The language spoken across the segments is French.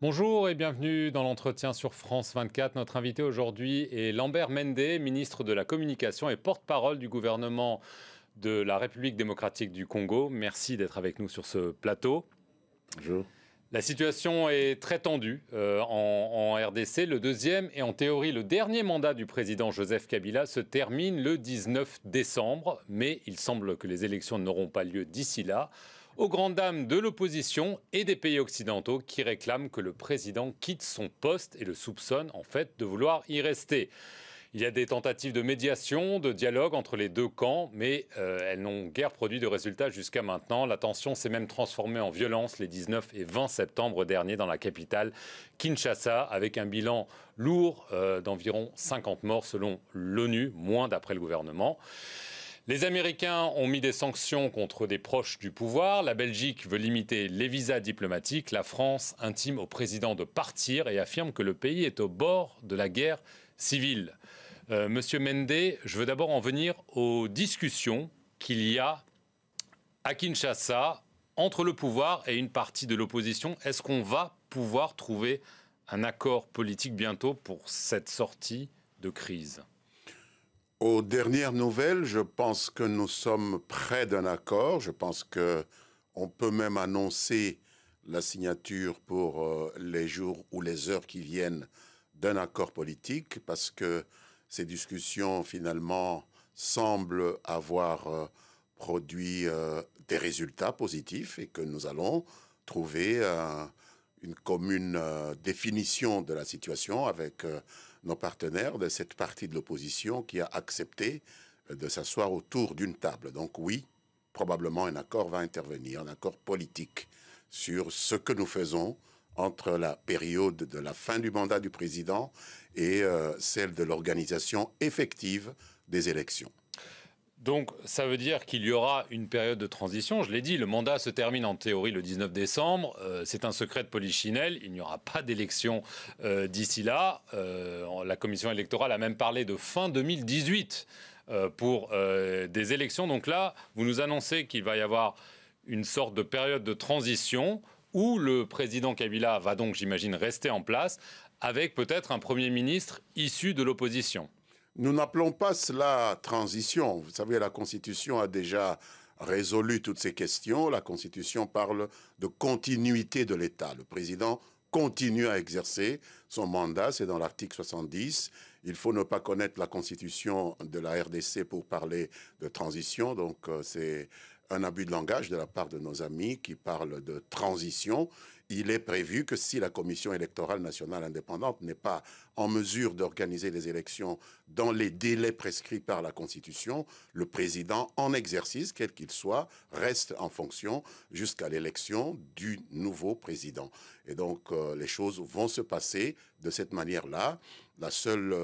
Bonjour et bienvenue dans l'entretien sur France 24. Notre invité aujourd'hui est Lambert Mende, ministre de la Communication et porte-parole du gouvernement de la République démocratique du Congo. Merci d'être avec nous sur ce plateau. Bonjour. La situation est très tendue en RDC. Le deuxième et en théorie le dernier mandat du président Joseph Kabila se termine le 19 décembre. Mais il semble que les élections n'auront pas lieu d'ici là, aux grandes dames de l'opposition et des pays occidentaux qui réclament que le président quitte son poste et le soupçonnent en fait de vouloir y rester. Il y a des tentatives de médiation, de dialogue entre les deux camps, mais elles n'ont guère produit de résultats jusqu'à maintenant. La tension s'est même transformée en violence les 19 et 20 septembre dernier dans la capitale Kinshasa, avec un bilan lourd d'environ 50 morts selon l'ONU, moins d'après le gouvernement. Les Américains ont mis des sanctions contre des proches du pouvoir. La Belgique veut limiter les visas diplomatiques. La France intime au président de partir et affirme que le pays est au bord de la guerre civile. Monsieur Mende, je veux d'abord en venir aux discussions qu'il y a à Kinshasa entre le pouvoir et une partie de l'opposition. Est-ce qu'on va pouvoir trouver un accord politique bientôt pour cette sortie de crise ? Aux dernières nouvelles, je pense que nous sommes près d'un accord. Je pense qu'on peut même annoncer la signature pour les jours ou les heures qui viennent d'un accord politique, parce que ces discussions, finalement, semblent avoir produit des résultats positifs et que nous allons trouver une commune définition de la situation avec nos partenaires de cette partie de l'opposition qui a accepté de s'asseoir autour d'une table. Donc oui, probablement un accord va intervenir, un accord politique sur ce que nous faisons entre la période de la fin du mandat du président et celle de l'organisation effective des élections. Donc, ça veut dire qu'il y aura une période de transition. Je l'ai dit, le mandat se termine en théorie le 19 décembre. C'est un secret de polichinelle. Il n'y aura pas d'élection d'ici là. La commission électorale a même parlé de fin 2018 pour des élections. Donc là, vous nous annoncez qu'il va y avoir une sorte de période de transition où le président Kabila va donc, j'imagine, rester en place avec peut-être un Premier ministre issu de l'opposition. Nous n'appelons pas cela transition. Vous savez, la Constitution a déjà résolu toutes ces questions. La Constitution parle de continuité de l'État. Le président continue à exercer son mandat, c'est dans l'article 70. Il faut ne pas connaître la Constitution de la RDC pour parler de transition. Donc, c'est un abus de langage de la part de nos amis qui parlent de transition. Il est prévu que si la Commission électorale nationale indépendante n'est pas en mesure d'organiser les élections dans les délais prescrits par la Constitution, le président en exercice, quel qu'il soit, reste en fonction jusqu'à l'élection du nouveau président. Et donc, les choses vont se passer de cette manière-là. La seule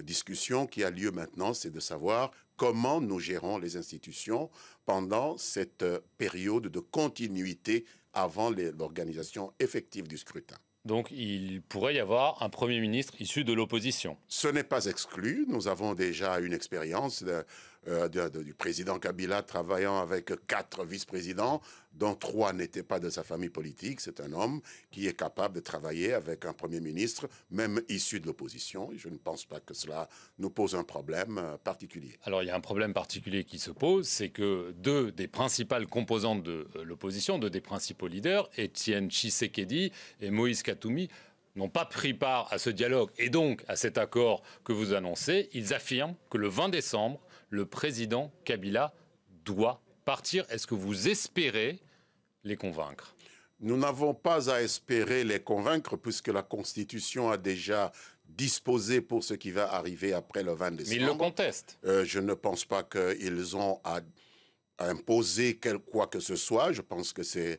discussion qui a lieu maintenant, c'est de savoir comment nous gérons les institutions pendant cette période de continuité avant l'organisation effective du scrutin. Donc il pourrait y avoir un Premier ministre issu de l'opposition. Ce n'est pas exclu. Nous avons déjà une expérience du président Kabila travaillant avec 4 vice-présidents, dont 3 n'étaient pas de sa famille politique. C'est un homme qui est capable de travailler avec un Premier ministre, même issu de l'opposition. Je ne pense pas que cela nous pose un problème particulier. Alors il y a un problème particulier qui se pose, c'est que 2 des principales composantes de l'opposition, 2 des principaux leaders, Étienne Tshisekedi et Moïse Katumbi, n'ont pas pris part à ce dialogue et donc à cet accord que vous annoncez. Ils affirment que le 20 décembre, le président Kabila doit partir. Est-ce que vous espérez les convaincre ? Nous n'avons pas à espérer les convaincre puisque la Constitution a déjà disposé pour ce qui va arriver après le 20 décembre. Mais ils le contestent. Je ne pense pas qu'ils ont à imposer quoi que ce soit. Je pense que c'est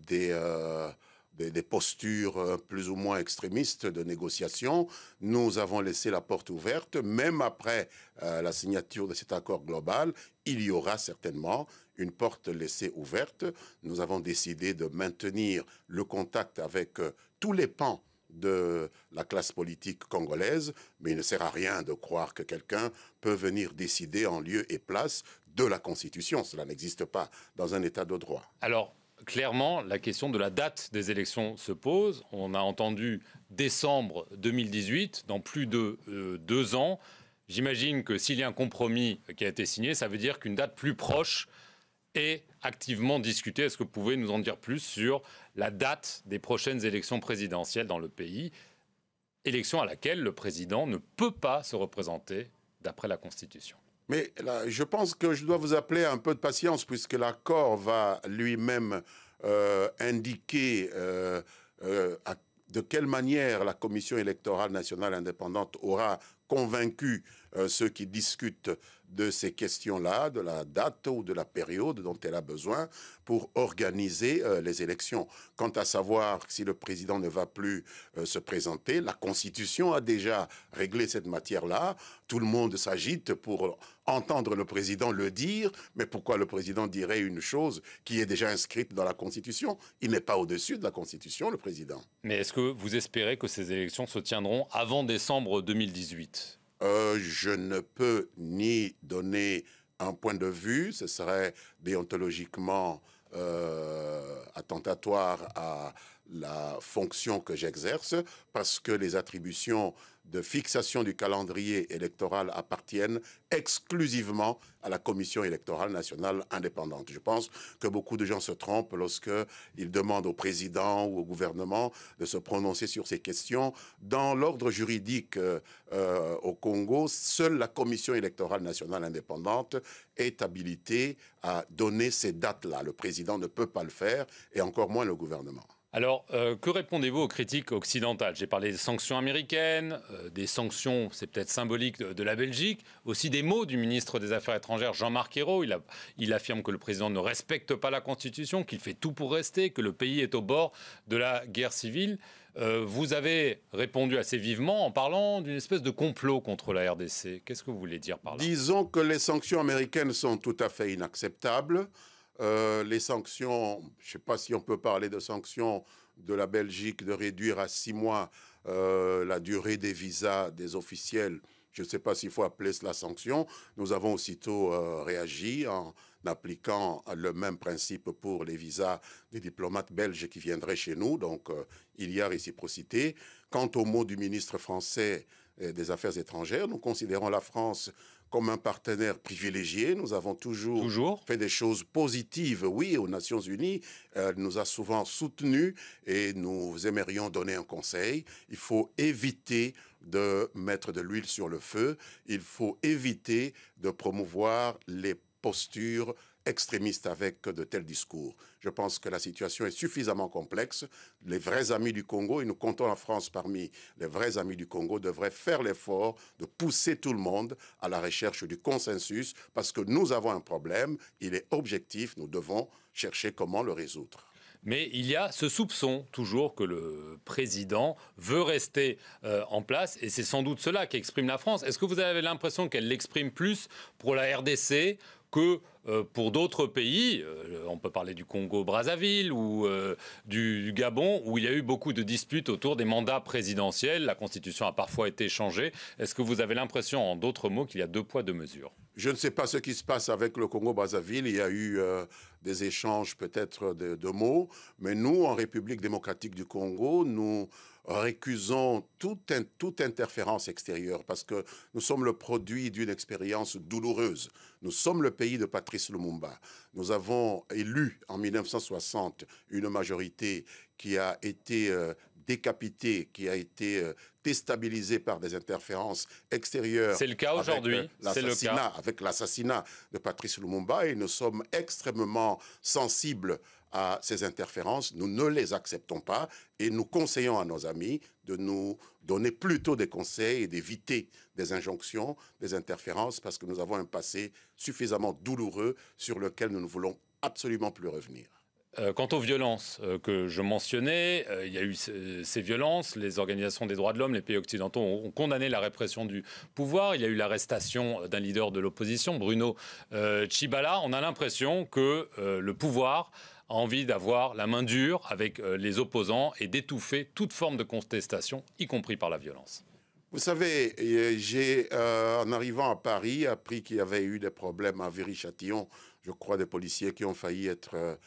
des postures plus ou moins extrémistes de négociation. Nous avons laissé la porte ouverte. Même après la signature de cet accord global, il y aura certainement une porte laissée ouverte. Nous avons décidé de maintenir le contact avec tous les pans de la classe politique congolaise, mais il ne sert à rien de croire que quelqu'un peut venir décider en lieu et place de la Constitution. Cela n'existe pas dans un État de droit. Alors, clairement, la question de la date des élections se pose. On a entendu décembre 2018, dans plus de 2 ans. J'imagine que s'il y a un compromis qui a été signé, ça veut dire qu'une date plus proche est activement discutée. Est-ce que vous pouvez nous en dire plus sur la date des prochaines élections présidentielles dans le pays? Élection à laquelle le président ne peut pas se représenter d'après la Constitution. Mais là, je pense que je dois vous appeler un peu de patience, puisque l'accord va lui-même indiquer de quelle manière la Commission électorale nationale indépendante aura convaincu ceux qui discutent de ces questions-là, de la date ou de la période dont elle a besoin pour organiser les élections. Quant à savoir si le président ne va plus se présenter, la Constitution a déjà réglé cette matière-là. Tout le monde s'agite pour entendre le président le dire, mais pourquoi le président dirait une chose qui est déjà inscrite dans la Constitution? Il n'est pas au-dessus de la Constitution, le président. Mais est-ce que vous espérez que ces élections se tiendront avant décembre 2018 ? Je ne peux ni donner un point de vue, ce serait déontologiquement attentatoire à la fonction que j'exerce, parce que les attributions de fixation du calendrier électoral appartiennent exclusivement à la Commission électorale nationale indépendante. Je pense que beaucoup de gens se trompent lorsqu'ils demandent au président ou au gouvernement de se prononcer sur ces questions. Dans l'ordre juridique au Congo, seule la Commission électorale nationale indépendante est habilitée à donner ces dates-là. Le président ne peut pas le faire, et encore moins le gouvernement. Alors, que répondez-vous aux critiques occidentales? J'ai parlé des sanctions américaines, des sanctions, c'est peut-être symbolique, de la Belgique, aussi des mots du ministre des Affaires étrangères, Jean-Marc Ayrault. Il affirme que le président ne respecte pas la Constitution, qu'il fait tout pour rester, que le pays est au bord de la guerre civile. Vous avez répondu assez vivement en parlant d'une espèce de complot contre la RDC. Qu'est-ce que vous voulez dire par là? Disons que les sanctions américaines sont tout à fait inacceptables. Les sanctions, je ne sais pas si on peut parler de sanctions de la Belgique, de réduire à 6 mois la durée des visas des officiels. Je ne sais pas s'il faut appeler cela sanction. Nous avons aussitôt réagi en appliquant le même principe pour les visas des diplomates belges qui viendraient chez nous. Donc, il y a réciprocité. Quant au mot du ministre français des Affaires étrangères, nous considérons la France comme un partenaire privilégié. Nous avons toujours fait des choses positives, oui, aux Nations Unies. Elle nous a souvent soutenus et nous aimerions donner un conseil. Il faut éviter de mettre de l'huile sur le feu. Il faut éviter de promouvoir les postures extrémistes avec de tels discours. Je pense que la situation est suffisamment complexe. Les vrais amis du Congo, et nous comptons la France parmi les vrais amis du Congo, devraient faire l'effort de pousser tout le monde à la recherche du consensus, parce que nous avons un problème, il est objectif, nous devons chercher comment le résoudre. Mais il y a ce soupçon toujours que le président veut rester en place, et c'est sans doute cela qu'exprime la France. Est-ce que vous avez l'impression qu'elle l'exprime plus pour la RDC que pour d'autres pays? On peut parler du Congo-Brazzaville ou du Gabon, où il y a eu beaucoup de disputes autour des mandats présidentiels. La Constitution a parfois été changée. Est-ce que vous avez l'impression, en d'autres mots, qu'il y a 2 poids 2 mesures? Je ne sais pas ce qui se passe avec le Congo-Brazzaville. Il y a eu des échanges peut-être de mots. Mais nous, en République démocratique du Congo, nous récusons toute interférence extérieure, parce que nous sommes le produit d'une expérience douloureuse. Nous sommes le pays de Patrice Lumumba. Nous avons élu en 1960 une majorité qui a été décapitée, qui a été déstabilisée par des interférences extérieures. C'est le cas aujourd'hui. Avec l'assassinat de Patrice Lumumba, et nous sommes extrêmement sensibles à ces interférences. Nous ne les acceptons pas, et nous conseillons à nos amis de nous donner plutôt des conseils et d'éviter des injonctions, des interférences, parce que nous avons un passé suffisamment douloureux sur lequel nous ne voulons absolument plus revenir. Quant aux violences que je mentionnais, il y a eu ces violences. Les organisations des droits de l'homme, les pays occidentaux ont condamné la répression du pouvoir. Il y a eu l'arrestation d'un leader de l'opposition, Bruno Tshibala. On a l'impression que le pouvoir a envie d'avoir la main dure avec les opposants et d'étouffer toute forme de contestation, y compris par la violence. Vous savez, j'ai, en arrivant à Paris, appris qu'il y avait eu des problèmes à Viry-Châtillon. je crois, des policiers qui ont failli être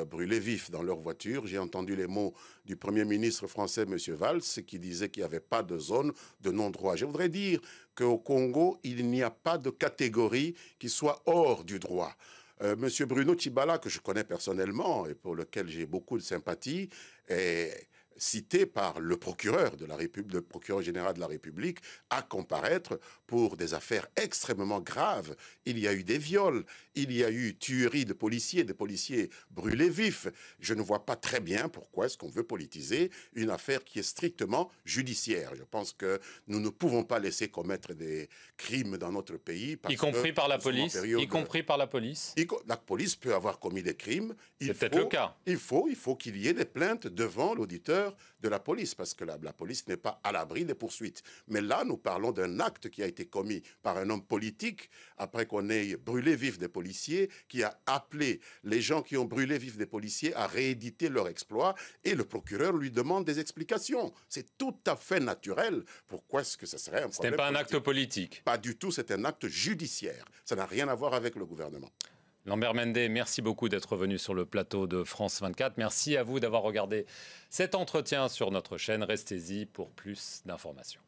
brûlés vifs dans leur voiture. J'ai entendu les mots du Premier ministre français, M. Valls, qui disait qu'il n'y avait pas de zone de non-droit. Je voudrais dire qu'au Congo, il n'y a pas de catégorie qui soit hors du droit. Monsieur Bruno Tshibala, que je connais personnellement et pour lequel j'ai beaucoup de sympathie, est cité par le procureur de la République, le procureur général de la République, à comparaître pour des affaires extrêmement graves. Il y a eu des viols, il y a eu tuerie de policiers, des policiers brûlés vifs. Je ne vois pas très bien pourquoi est-ce qu'on veut politiser une affaire qui est strictement judiciaire. Je pense que nous ne pouvons pas laisser commettre des crimes dans notre pays. Y compris par la police. Y compris par la police. La police peut avoir commis des crimes. C'est peut-être le cas. Il faut qu'il y ait des plaintes devant l'auditeur de la police, parce que la police n'est pas à l'abri des poursuites. Mais là, nous parlons d'un acte qui a été commis par un homme politique, après qu'on ait brûlé vif des policiers, qui a appelé les gens qui ont brûlé vif des policiers à rééditer leur exploit, et le procureur lui demande des explications. C'est tout à fait naturel. Pourquoi est-ce que ça serait un problème politique ? Ce n'est pas un acte politique. Pas du tout, c'est un acte judiciaire. Ça n'a rien à voir avec le gouvernement. Lambert Mende, merci beaucoup d'être venu sur le plateau de France 24. Merci à vous d'avoir regardé cet entretien sur notre chaîne. Restez-y pour plus d'informations.